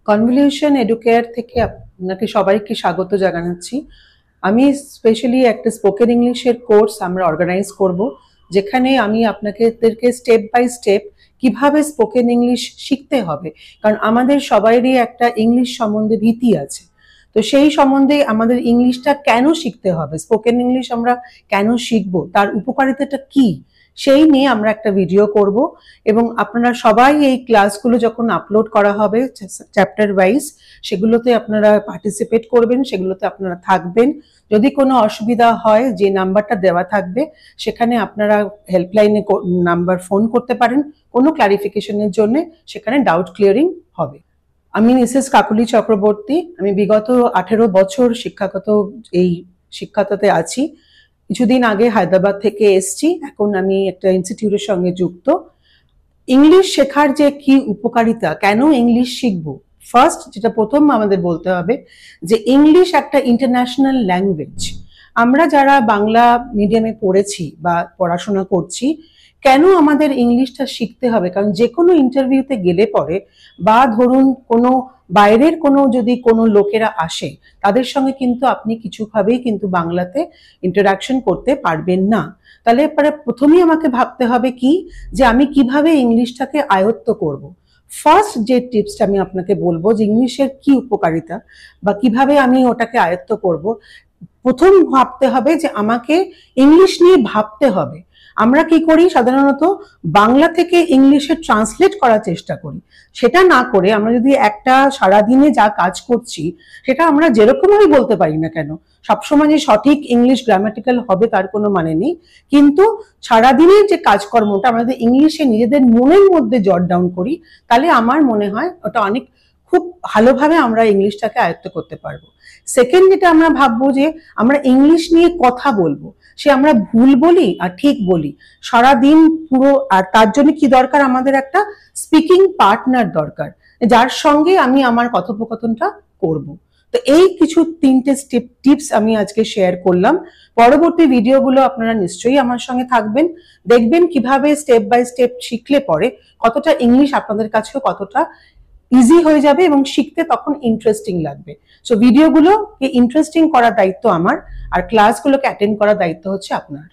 Convolution educare থেকে আপনাকে সবাইকে স্বাগত জানাচ্ছি। আমি স্পেশালি একটা স্পোকেন ইংলিশের কোর্স আমরা অর্গানাইজ করব, যেখানে আমি আপনাদেরকে স্টেপ বাই স্টেপ কিভাবে স্পোকেন ইংলিশ শিখতে হবে, কারণ আমাদের সবারই একটা ইংলিশ সম্বন্ধে ভীতি আছে। তো সেই সম্বন্ধে আমাদের ইংলিশটা কেন শিখতে হবে, স্পোকেন ইংলিশ আমরা কেন শিখবো, তার উপকারিতাটা কি, সেই নিয়ে আমরা একটা ভিডিও করব। এবং আপনারা সবাই এই ক্লাসগুলো যখন আপলোড করা হবে চ্যাপ্টার ওয়াইজ, সেগুলোতে আপনারা পার্টিসিপেট করবেন, সেগুলোতে আপনারা থাকবেন। যদি কোনো অসুবিধা হয়, যে নাম্বারটা দেওয়া থাকবে সেখানে আপনারা হেল্পলাইনে নাম্বার ফোন করতে পারেন কোনো ক্লারিফিকেশনের জন্য, সেখানে ডাউট ক্লিয়ারিং হবে। আমি মিসেস কাকুলি চক্রবর্তী, আমি বিগত 18 বছর এই শিক্ষাতে আছি। কিছুদিন আগে হায়দ্রাবাদ থেকে এসছি, এখন আমি একটা ইনস্টিটিউটের সঙ্গে যুক্ত। ইংলিশ শেখার যে কি উপকারিতা, কেন ইংলিশ শিখবো, ফার্স্ট যেটা প্রথম আমাদের বলতে হবে যে ইংলিশ একটা ইন্টারন্যাশনাল ল্যাঙ্গুয়েজ। আমরা যারা বাংলা মিডিয়ামে পড়েছি বা পড়াশোনা করছি, কেন আমাদের ইংলিশটা শিখতে হবে? কারণ যে কোনো ইন্টারভিউতে গেলে পরে, বা ধরুন কোনো বাইরের যদি কোনো লোকেরা আসে, তাদের সঙ্গে কিন্তু আপনি কিছুভাবেই কিন্তু বাংলাতে ইন্টারাকশন করতে পারবেন না। তাহলে প্রথমেই আমাকে ভাবতে হবে কি, যে আমি কিভাবে ইংলিশটাকে আয়ত্ত করব। ফার্স্ট যে টিপসটা আমি আপনাকে বলবো, যে ইংলিশের কি উপকারিতা বা কিভাবে আমি ওটাকে আয়ত্ত করব, প্রথম ভাবতে হবে যে আমাকে ইংলিশ নিয়ে ভাবতে হবে। আমরা কি করি, সাধারণত বাংলা থেকে ইংলিশে ট্রান্সলেট করার চেষ্টা করি। সেটা না করে আমরা যদি একটা সারাদিনে যা কাজ করছি, সেটা আমরা যেরকম ভাবে বলতে পারি না কেন, সবসময় যে সঠিক ইংলিশ গ্রামাটিক্যাল হবে তার কোনো মানে নেই, কিন্তু সারাদিনের যে কাজকর্মটা আমরা যদি ইংলিশে নিজেদের মনের মধ্যে জট ডাউন করি, তাহলে আমার মনে হয় ওটা অনেক খুব ভালোভাবে আমরা ইংলিশটাকে আয়ত্ত করতে পারবো। সেকেন্ড যেটা আমরা ভাববো, যে আমরা ইংলিশ নিয়ে কথা বলবো, সে আমরা ভুল বলি আর ঠিক বলি সারাদিন পুরো, আর তার জন্য কি দরকার, আমাদের একটা স্পিকিং পার্টনার দরকার, যার সঙ্গে আমি আমার কথোপকথনটা করব। তো এই কিছু 3টে টিপস আমি আজকে শেয়ার করলাম। পরবর্তী ভিডিওগুলো আপনারা নিশ্চয়ই আমার সঙ্গে থাকবেন, দেখবেন কিভাবে স্টেপ বাই স্টেপ শিখলে পরে কতটা ইংলিশ আপনাদের কাছেও কতটা ইজি হয়ে যাবে এবং শিখতে তখন ইন্টারেস্টিং লাগবে। সো ভিডিওগুলোকে ইন্টারেস্টিং করার দায়িত্ব আমার, আর ক্লাসগুলোকে অ্যাটেন্ড করার দায়িত্ব হচ্ছে আপনার।